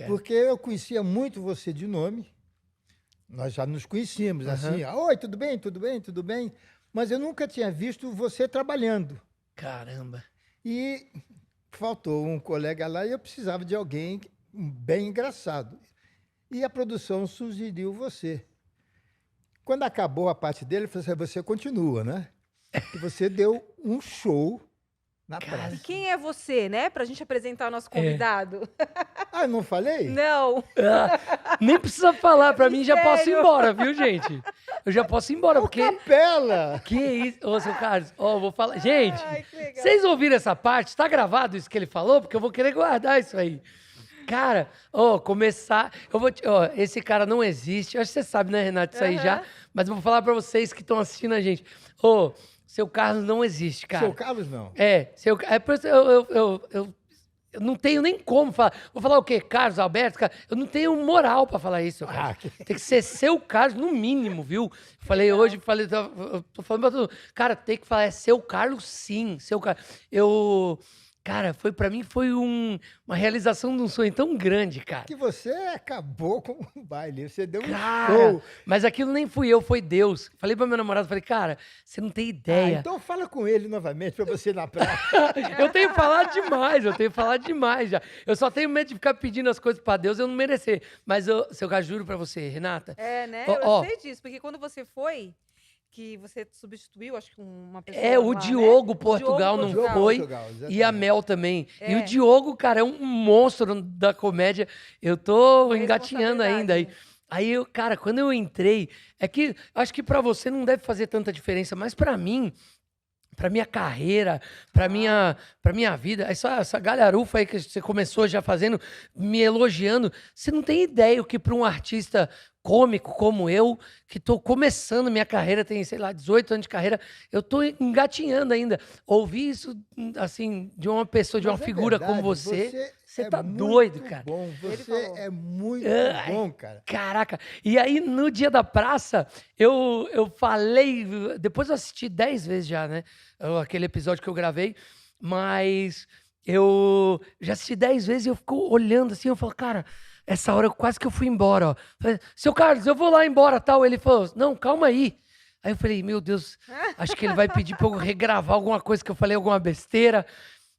cara. Porque eu conhecia muito você de nome. Nós já nos conhecíamos, assim. Oi, tudo bem, tudo bem, tudo bem? Mas eu nunca tinha visto você trabalhando. Caramba. E faltou um colega lá e eu precisava de alguém bem engraçado. E a produção sugeriu você. Quando acabou a parte dele, eu falei assim, você continua, né? E você deu um show na praça. E quem é você, né? Pra gente apresentar o nosso convidado. Ah, não falei? Não. Nem precisa falar, pra mim já posso ir Sério? embora, viu, gente? Eu já posso ir embora, O porque... Capela! Que isso? Ô, seu Carlos, ó, vou falar... Gente, Ai, que legal. vocês ouviram essa parte? Tá gravado isso que ele falou? Porque eu vou querer guardar isso aí. Cara, ó, começar... Ó, esse cara não existe. Acho que você sabe, né, Renato, isso aí já. Mas eu vou falar pra vocês que estão assistindo a gente. Ô, seu Carlos não existe, cara. Seu Carlos, não. É por isso eu não tenho nem como falar. Vou falar o quê? Carlos Alberto? Eu não tenho moral pra falar isso, cara. Tem que ser seu Carlos, no mínimo, viu? Falei hoje, eu tô falando pra todo mundo. Cara, tem que falar, é seu Carlos, sim. Seu Carlos. Cara, pra mim foi uma realização de um sonho tão grande, cara. Que você acabou com o baile. Você deu um Cara, show. mas aquilo nem fui eu, foi Deus. Falei pra meu namorado, falei, cara, você não tem ideia. Então fala com ele novamente pra você ir na praia. Eu tenho falado demais já. Eu só tenho medo de ficar pedindo as coisas pra Deus e eu não merecer. Mas, seu Carlos, juro pra você, Renata. É, né? Ó, Eu sei disso, porque quando você foi, que você substituiu, acho que uma pessoa o lá, Diogo né? Portugal não Diogo foi. Portugal, exatamente. E a Mel também. É. E o Diogo, cara, é um monstro da comédia. Eu tô Uma engatinhando ainda aí. Aí, cara, quando eu entrei, é que acho que pra você não deve fazer tanta diferença, mas pra mim, pra minha carreira, pra minha vida, essa galharufa aí que você começou já fazendo, me elogiando, você não tem ideia o que pra um artista cômico como eu, que tô começando minha carreira, tem, sei lá, 18 anos de carreira, eu tô engatinhando ainda. Ouvir isso, assim, de uma pessoa, de uma Mas é figura verdade, como você tá muito doido, cara. Bom. Ele Você falou. é muito bom, cara. Caraca. E aí, no dia da praça, eu falei... Depois eu assisti 10 vezes já, né? Aquele episódio que eu gravei. Mas eu já assisti 10 vezes e eu fico olhando assim, eu falo, cara... Essa hora quase que eu fui embora, ó. Falei, seu Carlos, eu vou lá embora, tal. Ele falou, não, calma aí. Aí eu falei, meu Deus, acho que ele vai pedir pra eu regravar alguma coisa que eu falei, alguma besteira.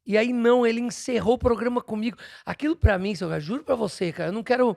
E aí não, ele encerrou o programa comigo. Aquilo pra mim, seu Carlos, juro pra você, cara, eu não quero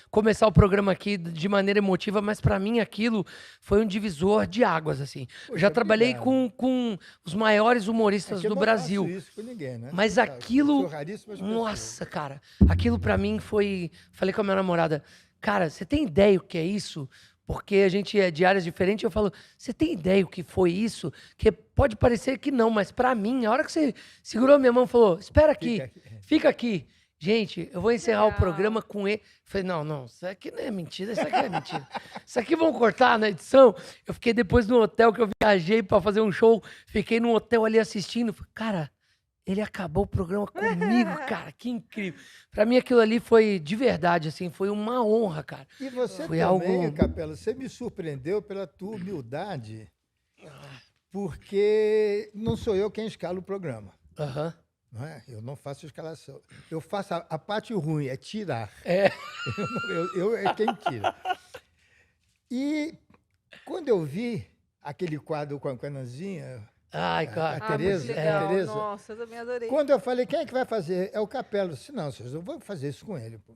começar o programa aqui de maneira emotiva, mas pra mim aquilo foi um divisor de águas, assim. Poxa, Já trabalhei obrigado. com os maiores humoristas Aqui eu do não Brasil. faço isso com ninguém, né? Mas Você sabe, aquilo, sou raríssimas pessoas. nossa, cara, aquilo pra mim foi, falei com a minha namorada, cara, você tem ideia o que é isso? Porque a gente é de áreas diferentes, eu falo, você tem ideia o que foi isso? Que pode parecer que não, mas pra mim, a hora que você segurou a minha mão e falou, espera aqui, fica aqui. Gente, eu vou encerrar o programa com ele. Falei, não, isso aqui não é mentira, isso aqui é mentira. Isso aqui vão cortar na edição. Eu fiquei depois no hotel que eu viajei pra fazer um show, fiquei no hotel ali assistindo. Falei, cara, ele acabou o programa comigo, cara, que incrível. Pra mim aquilo ali foi de verdade, assim, foi uma honra, cara. E você Foi também, Capela, você me surpreendeu pela tua humildade, porque não sou eu quem escala o programa. Aham. Não é? Eu não faço escalação. Eu faço a parte ruim, é tirar. É. Eu é quem tira. E quando eu vi aquele quadro com a Nanzinha, Ai, cara. a Tereza, muito legal. a Tereza. Nossa, eu também adorei. Quando eu falei, quem é que vai fazer? É o Capela. Eu disse, não, vocês não vão fazer isso com ele, pô.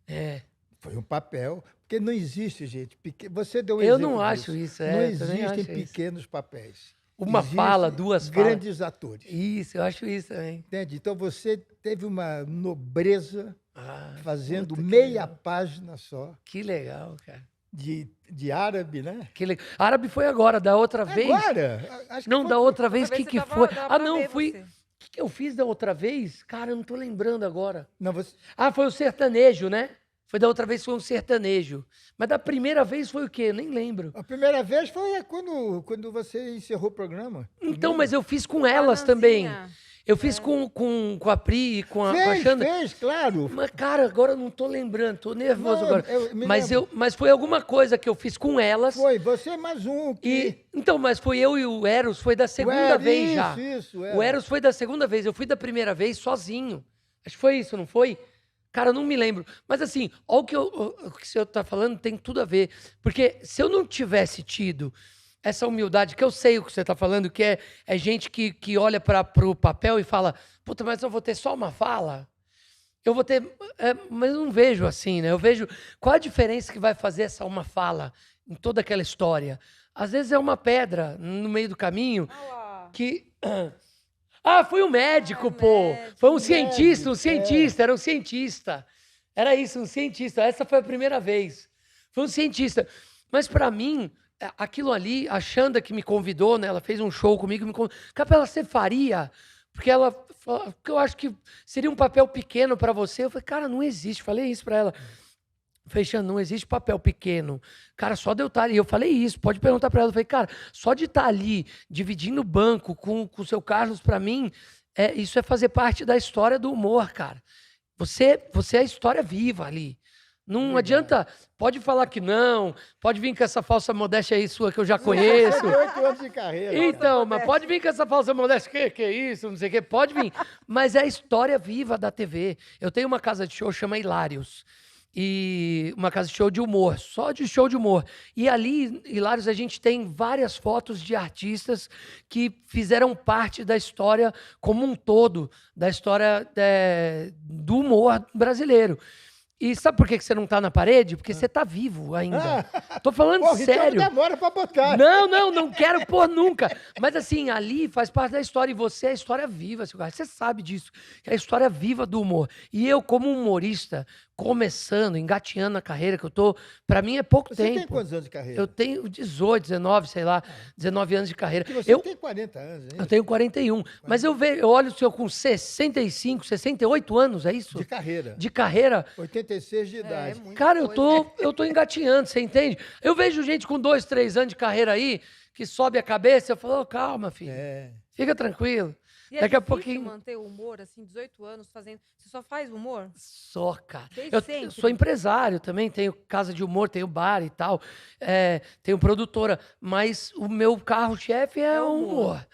É. Foi um papel, porque não existe, gente. Você deu um Eu exemplo não acho disso. isso, Não eu também existem acho isso. pequenos papéis. Uma Existem fala, duas falas. grandes atores. Isso, eu acho isso também. Entende? Então você teve uma nobreza Ah, fazendo puta, que meia legal. página só Que legal, cara. de árabe, né? Que legal. Árabe foi agora, da outra vez. Agora? Acho que Não, foi- da outra vez, o Outra que vez que você foi? dava pra Não, ver fui... você. O que eu fiz da outra vez? Cara, eu não tô lembrando agora. Não, você... Ah, foi o sertanejo, né? Foi da outra vez, foi um sertanejo. Mas da primeira vez foi o quê? Eu nem lembro. A primeira vez foi quando você encerrou o programa. Então, mas eu fiz com A elas Nanzinha. também. Eu fiz com a Pri e com a Xanda. Fez, claro. Mas, cara, agora eu não tô lembrando, tô nervoso Não, agora. eu me lembro. Mas foi alguma coisa que eu fiz com elas. Foi, você mais um. Então, mas foi eu e o Eros, foi da segunda Eros, vez já. isso, O Eros foi da segunda vez, eu fui da primeira vez sozinho. Acho que foi isso, não foi? Cara, eu não me lembro. Mas assim, olha o que o senhor tá falando tem tudo a ver. Porque se eu não tivesse tido essa humildade, que eu sei o que você tá falando, que é gente que olha pro papel e fala, puta, mas eu vou ter só uma fala? Eu vou ter... mas eu não vejo assim, né? Eu vejo qual a diferença que vai fazer essa uma fala em toda aquela história. Às vezes é uma pedra no meio do caminho Olha lá. que... Ah, foi um médico, pô. médico, Foi um cientista, médico, era um cientista. Era isso, um cientista. Essa foi a primeira vez. Foi um cientista. Mas pra mim, aquilo ali, a Xanda que me convidou, né? Ela fez um show comigo, me convidou. Capela, você faria? Porque ela falou, porque eu acho que seria um papel pequeno pra você. Eu falei, cara, não existe. Falei isso pra ela. Fechando, não existe papel pequeno. Cara, só de eu estar ali. Eu falei isso, pode perguntar pra ela. Eu falei, cara, só de estar ali, dividindo o banco com o seu Carlos, pra mim, isso é fazer parte da história do humor, cara. Você é a história viva ali. Não Legal. adianta, pode falar que não, pode vir com essa falsa modéstia aí sua que eu já conheço. 8 anos de carreira. Então, mas pode vir com essa falsa modéstia, que é isso, não sei o quê, pode vir. Mas é a história viva da TV. Eu tenho uma casa de show, chama Hilários. E uma casa de show de humor, só de show de humor. E ali, Hilários, a gente tem várias fotos de artistas que fizeram parte da história como um todo, da história do humor brasileiro. E sabe por que você não tá na parede? Porque você tá vivo ainda. Tô falando Pô, sério. então demora pra botar. Não quero pôr nunca. Mas assim, ali faz parte da história. E você é a história viva, seu cara. Você sabe disso. É a história viva do humor. E eu, como humorista, começando, engateando na carreira que eu tô, pra mim é pouco Você tempo. tem quantos anos de carreira? Eu tenho 18, 19, sei lá, 19 anos de carreira. Porque você tem 40 anos, hein? Eu tenho 41. Mas eu olho o senhor com 65, 68 anos, é isso? De carreira. De carreira. 86 de idade. muita Cara, coisa. eu tô engatinhando, você entende? Eu vejo gente com 2, 3 anos de carreira aí, que sobe a cabeça, eu falo, calma, filho, fica tranquilo. E Daqui é a difícil pouquinho... manter o humor, assim, 18 anos fazendo... Você só faz humor? Só, cara. Desde Eu sempre? sou empresário também, tenho casa de humor, tenho bar e tal, tenho produtora, mas o meu carro-chefe é o humor.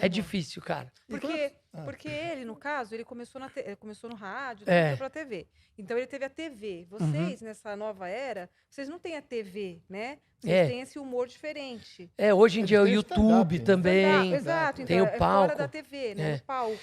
É difícil, cara. Porque ele, no caso, ele começou, ele começou no rádio, É. foi pra TV. Então ele teve a TV. Vocês, nessa nova era, vocês não têm a TV, né? Vocês têm esse humor diferente. Hoje em dia é o Eles têm YouTube stand-up, né? também. Exato. Tem Então o é palco. fora da TV, né? No palco.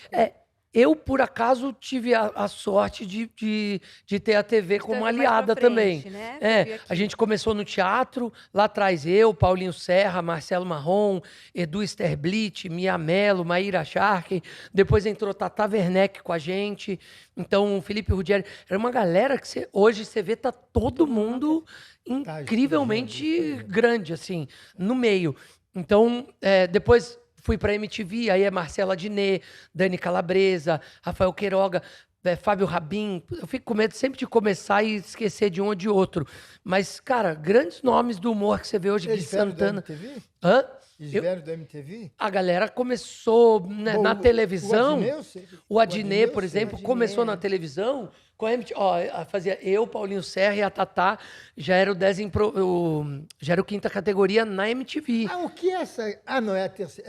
Eu, por acaso, tive a sorte de ter a TV como Então, mais aliada pra também. frente, né? Você viu aqui. A gente começou no teatro, lá atrás eu, Paulinho Serra, Marcelo Marrom, Edu Sterblit, Mia Mello, Maíra Sharkey, depois entrou Tata Werneck com a gente, então Felipe Ruggeri, era uma galera que hoje você vê, tá todo mundo incrivelmente grande, assim, no meio. Então, depois... Fui para a MTV, aí é Marcela Diné, Dani Calabresa, Rafael Queiroga, Fábio Rabin. Eu fico com medo sempre de começar e esquecer de um ou de outro. Mas, cara, grandes nomes do humor que você vê hoje, Gui Santana. Da MTV? Hã? Eles vieram da MTV? A galera começou na televisão. O Adnet, por exemplo, começou na televisão com a MTV. Fazia eu, Paulinho Serra e a Tatá, já era já era o quinta categoria na MTV. O que é essa? Não, é a terça.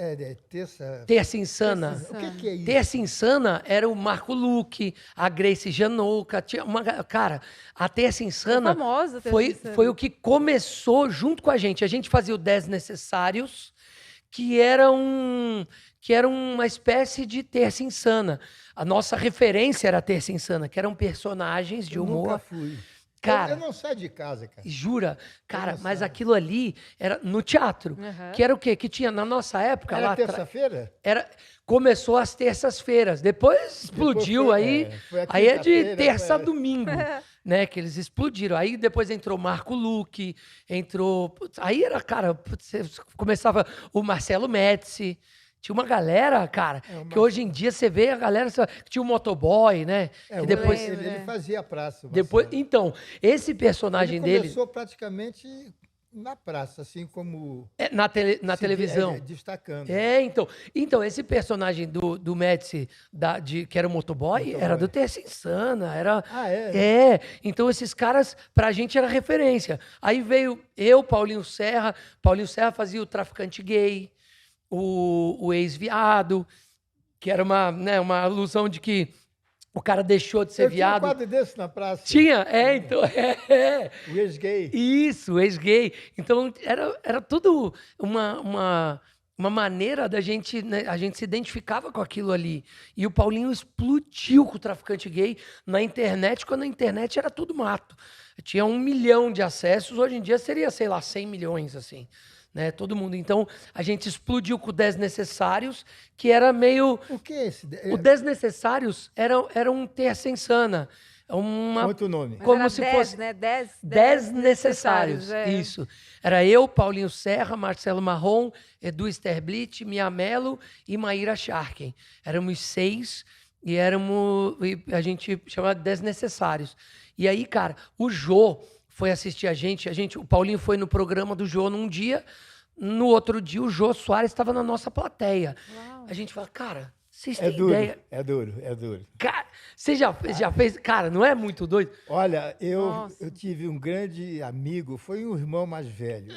Terça. Terça Insana. O que é isso? Terça Insana era o Marco Luque, a Grace Janouca. Cara, a Terça Insana famosa, foi o que começou junto com a gente. A gente fazia o 10 Necessários, que era uma espécie de Terça Insana. A nossa referência era a Terça Insana, que eram personagens de humor. Eu nunca fui. Cara, eu não saio de casa, cara. Jura? Cara, mas aquilo ali era no teatro. Uhum. Que era o quê? Que tinha na nossa época Era lá terça-feira? Começou às terças-feiras. Depois explodiu, foi a aí é de quinta-feira, terça a domingo, né? Que eles explodiram. Aí depois entrou Marco Luque, aí era, cara, você começava o Marcelo Médici. Tinha uma galera, cara, que hoje em dia você vê a galera, que tinha o motoboy, né? Que depois, ele fazia a praça. então, esse personagem ele dele... começou praticamente na praça, assim como... na televisão. Destacando. Então, esse personagem do Médici, que era o motoboy, era do Terça Insana. Então, esses caras, pra gente, era referência. Aí veio eu, Paulinho Serra fazia o Traficante Gay, o Ex-Viado, que era uma alusão de que o cara deixou de ser Eu tinha um viado. quadro desse na praça. Tinha, então, O ex-gay. Isso, ex-gay. Então, era tudo uma maneira da gente, né, a gente se identificava com aquilo ali. E o Paulinho explodiu com o traficante gay na internet, quando a internet era tudo mato. Tinha 1 milhão de acessos, hoje em dia seria, sei lá, 100 milhões, assim. Né, todo mundo. Então, a gente explodiu com o Desnecessários, que era meio... O que é esse? O Desnecessários era um terça insana. Outro nome. Mas Como era se 10, fosse... né? 10 necessários. é. Isso. Era eu, Paulinho Serra, Marcelo Marrom, Edu Sterblit, Mia Mello e Maíra Sharken. Éramos 6 e a gente chamava de 10 necessários. E aí, cara, o Jô foi assistir a gente. O Paulinho foi no programa do Jô num dia, no outro dia o Jô Soares estava na nossa plateia. Uau. A gente fala, cara, vocês É têm duro, ideia? é duro, é duro. Cara, você já fez... Cara, não é muito doido? Olha, Nossa. eu tive um grande amigo, foi um irmão mais velho,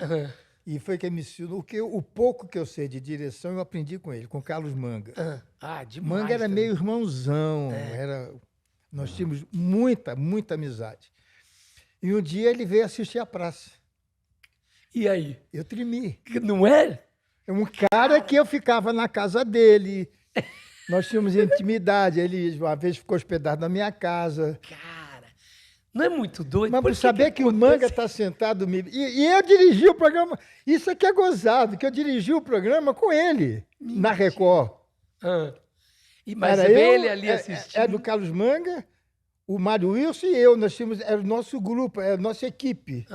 e foi quem me ensinou, o pouco que eu sei de direção eu aprendi com ele, com Carlos Manga. Demais. Manga era também. meio irmãozão, nós tínhamos muita, muita amizade. E um dia ele veio assistir a praça. E aí? Eu tremi. Não é? É um cara que eu ficava na casa dele, nós tínhamos intimidade, ele uma vez ficou hospedado na minha casa. Cara, não é muito doido? Mas Por por saber que o acontece? Manga está sentado... E eu dirigi o programa... Isso aqui é gozado, que eu dirigi o programa com ele, na Record. Mas Era você vê eu, ele ali assistindo. Era do Carlos Manga, o Mário Wilson e eu. Nós tínhamos... Era o nosso grupo, era a nossa equipe.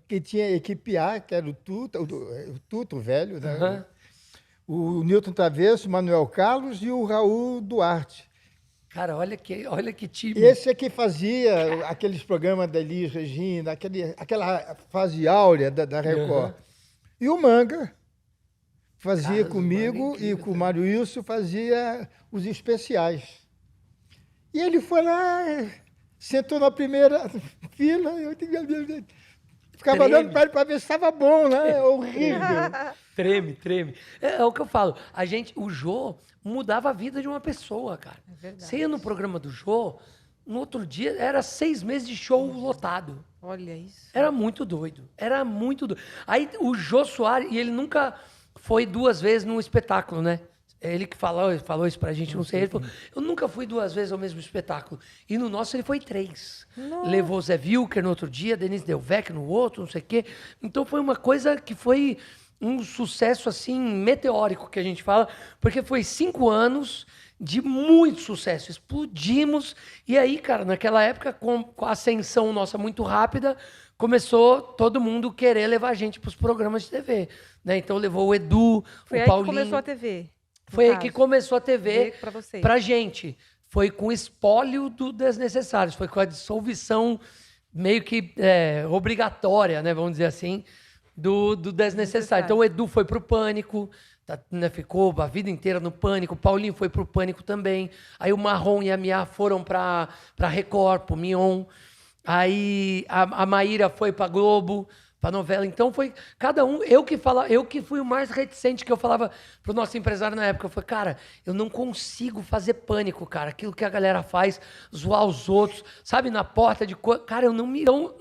Que tinha a equipe A, que era o Tuta, o velho, né? O Newton Travesso, o Manuel Carlos e o Raul Duarte. Cara, olha que time. Esse é que fazia aqueles programas da Elis Regina, aquela fase áurea da Record. E o Manga fazia Carlos, comigo Manga é incrível e com o Mário Wilson fazia os especiais. E ele foi lá, sentou na primeira fila, eu ficava Treme. olhando para ele para ver se estava bom, né? Horrível. Treme. É o que eu falo. O Jô mudava a vida de uma pessoa, cara. É verdade. Você ia no programa do Jô, no outro dia era 6 meses de show lotado. Olha isso. Era muito doido. Aí o Jô Soares, e ele nunca foi 2 vezes num espetáculo, né? Ele que falou isso pra gente, não sei. Ele falou, eu nunca fui 2 vezes ao mesmo espetáculo. E no nosso ele foi 3. Nossa. Levou o Zé Wilker no outro dia, Denise Delvecq no outro, não sei o quê. Então foi uma coisa que foi um sucesso, assim, meteórico, que a gente fala, porque foi 5 anos de muito sucesso. Explodimos. E aí, cara, naquela época, com a ascensão nossa muito rápida, começou todo mundo querer levar a gente para os programas de TV. Né? Então levou o Edu, Foi o aí Paulinho. que começou a TV. Foi aí que começou a TV Veio pra vocês. pra gente. Foi com o espólio do Desnecessários. Foi com a dissolução meio que obrigatória, né? Vamos dizer assim, do Desnecessário. Então o Edu foi pro Pânico, né? Ficou a vida inteira no Pânico. O Paulinho foi pro Pânico também. Aí o Marrom e a Mia foram pra Record, pro Mion. Aí a Maíra foi pra Globo, pra novela. Então foi cada um. Eu que fui o mais reticente, que eu falava pro nosso empresário na época. Eu falei, cara, eu não consigo fazer Pânico, cara. Aquilo que a galera faz, zoar os outros, sabe, na porta de coisa. Cara,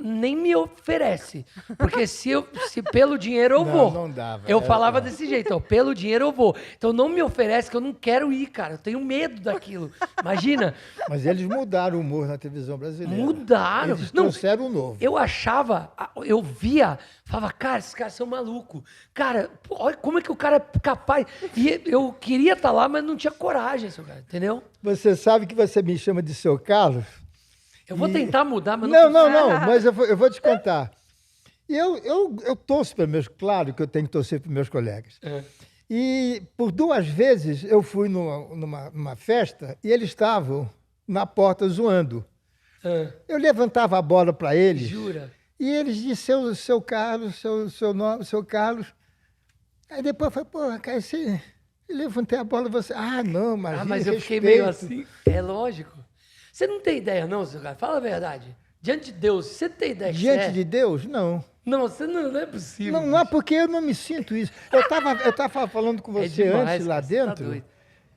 nem me oferece. Porque se pelo dinheiro eu vou. Não dava. Eu falava desse jeito, ó, pelo dinheiro eu vou. Então não me oferece, que eu não quero ir, cara. Eu tenho medo daquilo. Imagina. Mas eles mudaram o humor na televisão brasileira. Mudaram. Eles Não, trouxeram o novo. eu achava, eu via, falava, cara, esses caras são malucos. Cara, olha como é que o cara é capaz. E eu queria estar lá, mas não tinha coragem, seu cara, entendeu? Você sabe que você me chama de seu Carlos? Eu vou tentar mudar, mas Não, mas eu vou te contar. Eu torço para meus... Claro que eu tenho que torcer para meus colegas. E por 2 vezes eu fui numa festa e eles estavam na porta zoando. Eu levantava a bola para eles. Jura? E eles diziam, seu Carlos, seu nome, seu Carlos. Aí depois eu falei, pô, cara, você... Eu levantei a bola e você... Ah, não, Mas eu fiquei meio assim. É lógico. Você não tem ideia, não, seu cara? Fala a verdade. Diante de Deus, você tem ideia que Diante você é? de Deus, não. Não, você não é possível. Não é porque eu não me sinto isso. Eu tava falando com você demais, antes lá cara, você tá dentro. doido.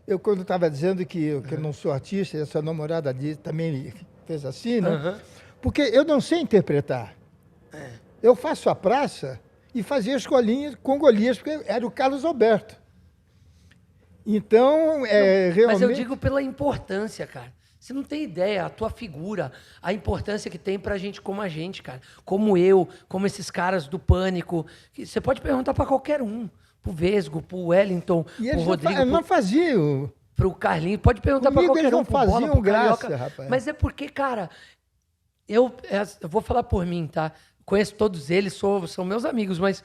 Eu, quando estava dizendo que eu não sou artista, e a sua namorada também fez assim, né? Porque eu não sei interpretar. Eu faço a praça e fazia escolinha com Golias, porque era o Carlos Alberto. Então, realmente... Mas eu digo pela importância, cara. Você não tem ideia, a tua figura, a importância que tem pra gente como a gente, cara. Como eu, como esses caras do Pânico. Você pode perguntar pra qualquer um. Pro Vesgo, pro Wellington, E pro eles Rodrigo. não faziam. Pro Carlinhos. Pode perguntar pra Comigo qualquer eles não um. Pro Bola, faziam pro graça, Carioca. rapaz. Mas é porque, cara, eu vou falar por mim, tá? Conheço todos eles, são meus amigos, mas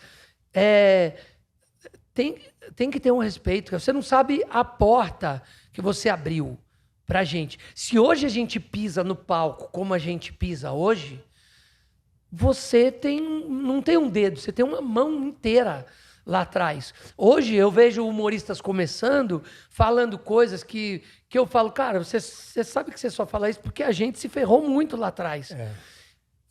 tem que ter um respeito. Você não sabe a porta que você abriu pra gente. Se hoje a gente pisa no palco como a gente pisa hoje, você não tem um dedo, você tem uma mão inteira lá atrás. Hoje eu vejo humoristas começando, falando coisas que eu falo, cara, você sabe que você só fala isso porque a gente se ferrou muito lá atrás.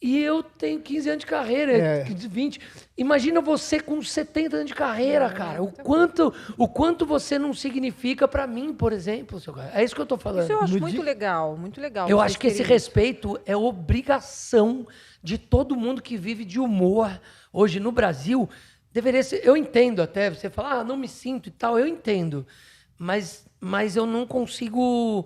E eu tenho 15 anos de carreira, 20. Imagina você com 70 anos de carreira, cara. O quanto você não significa pra mim, por exemplo. Seu cara. É isso que eu tô falando. Isso eu acho muito legal, muito legal. Eu acho que esse respeito é obrigação de todo mundo que vive de humor hoje no Brasil. Deveria ser. Eu entendo até, você fala, não me sinto e tal, eu entendo. Mas eu não consigo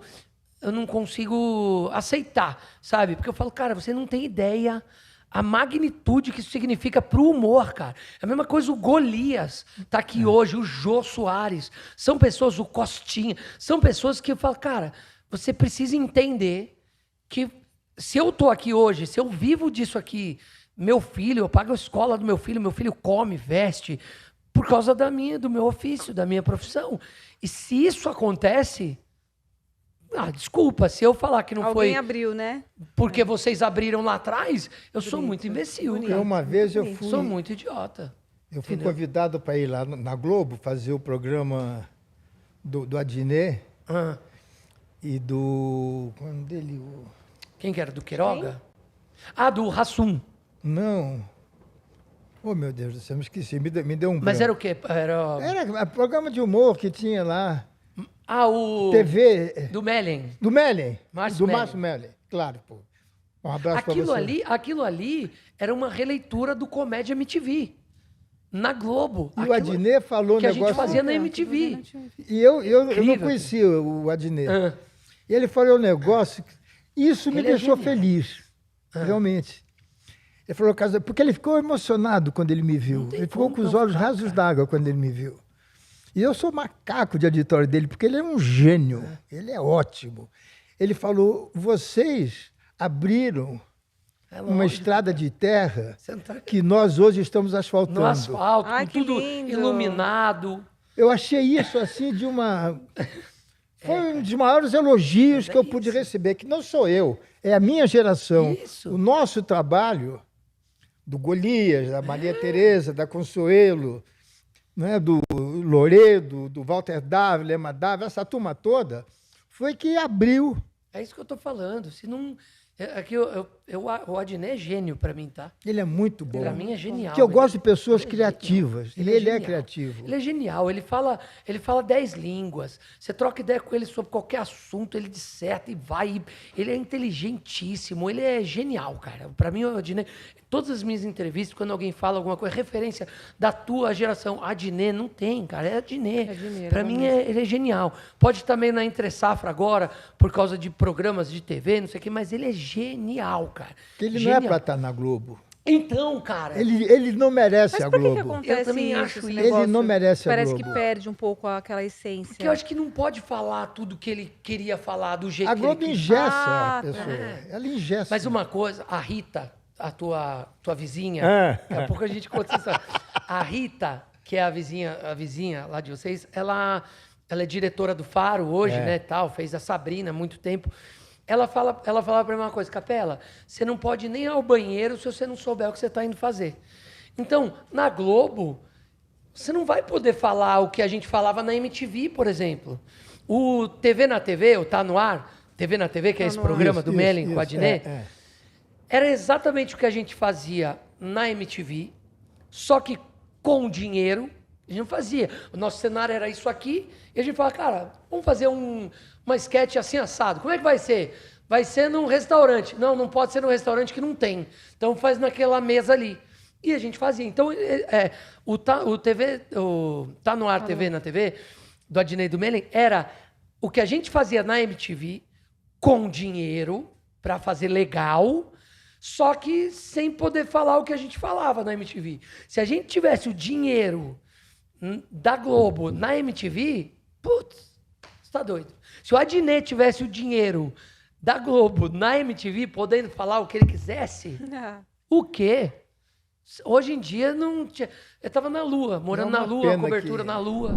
aceitar, sabe? Porque eu falo, cara, você não tem ideia a magnitude que isso significa pro humor, cara. É a mesma coisa o Golias tá aqui hoje, o Jô Soares. São pessoas, o Costinha, são pessoas que eu falo, cara, você precisa entender que se eu tô aqui hoje, se eu vivo disso aqui, meu filho, eu pago a escola do meu filho come, veste, por causa do meu ofício, da minha profissão. E se isso acontece... desculpa, se eu falar que não Alguém foi... abriu, né? Porque vocês abriram lá atrás, eu sou muito imbecil, Bonito. cara. Uma vez eu fui... Sou muito idiota. Eu fui Entendeu? convidado para ir lá na Globo fazer o programa do Adnet e do... Qual é o nome dele? Quem que era? Do Queiroga? Do Rassum. Não. Oh, meu Deus do céu, me esqueci. Me deu um Mas branco. era o quê? Era programa de humor que tinha lá. O... TV... Do Mellen. Do Mellen. Márcio Do Mellen. Márcio Mellen. Claro, pô. Um abraço para você. Aquilo ali era uma releitura do Comédia MTV. Na Globo. E o Adnet falou um que a negócio... gente fazia na MTV. E eu não Incrível. conhecia o Adnet. E ele falou um negócio... Isso me Ele é deixou genial. feliz. Realmente. Ele falou... Porque ele ficou emocionado quando ele me viu. Ele ficou com os olhos rasos d'água quando ele me viu. E eu sou macaco de auditório dele, porque ele é um gênio. Ele é ótimo. Ele falou, vocês abriram uma estrada de terra que nós hoje estamos asfaltando. No asfalto, Ai, com que tudo lindo. iluminado. Eu achei isso assim de uma... Foi um dos maiores elogios que eu pude receber, que não sou eu, é a minha geração. Isso. O nosso trabalho, do Golias, da Maria Tereza, da Consuelo, né, do Loredo, do Walter Dávila, Ema Dávila, essa turma toda, foi que abriu. É isso que eu tô falando. Se não... o Adnet é gênio pra mim, tá? Ele é muito bom. Pra mim é genial. Porque eu Ele- gosto de pessoas ele é criativas. genial. Ele é genial. criativo. Ele é genial. Ele fala 10 línguas. Você troca ideia com ele sobre qualquer assunto, ele disserta e vai. Ele é inteligentíssimo. Ele é genial, cara. Pra mim, o Adnet... Todas as minhas entrevistas, quando alguém fala alguma coisa, referência da tua geração, Adnet não tem, cara. É Adnet. Adnet, Pra mim, ele é genial. Pode também na Entre Safra agora, por causa de programas de TV, não sei o quê, mas ele é genial, cara. Porque ele Genial. não é para estar na Globo. Então, cara... Ele não merece Mas a por que Globo. acontece Eu também isso, acho esse isso. Ele negócio? não merece a Parece Globo. que perde um pouco aquela essência. Porque eu acho que não pode falar tudo que ele queria falar do jeito A que Globo ele quis. engessa Ah, a tá. pessoa. Ela engessa. Mas uma coisa, a Rita, a tua vizinha, daqui a pouco a gente conta essa história. A Rita, que é a vizinha lá de vocês, ela é diretora do Faro hoje, né, tal, fez a Sabrina há muito tempo. Ela falava pra mim uma coisa, Capela, você não pode nem ir ao banheiro se você não souber o que você está indo fazer. Então, na Globo, você não vai poder falar o que a gente falava na MTV, por exemplo. O TV na TV, o Tá No Ar, TV na TV, que é esse programa do Mellen com a Adnet, era exatamente o que a gente fazia na MTV, só que com dinheiro, A gente não fazia. O nosso cenário era isso aqui, e a gente falava, cara, vamos fazer uma sketch assim assado. Como é que vai ser? Vai ser num restaurante. Não, não pode ser num restaurante que não tem. Então faz naquela mesa ali. E a gente fazia. Então, o Tá No Ar TV na TV, do Adnei e do Mellen, era o que a gente fazia na MTV com dinheiro para fazer legal, só que sem poder falar o que a gente falava na MTV. Se a gente tivesse o dinheiro da Globo na MTV, putz, você tá doido. Se o Adnet tivesse o dinheiro da Globo na MTV, podendo falar o que ele quisesse, o quê? Hoje em dia não tinha. Eu tava na Lua, morando na Lua, cobertura na Lua.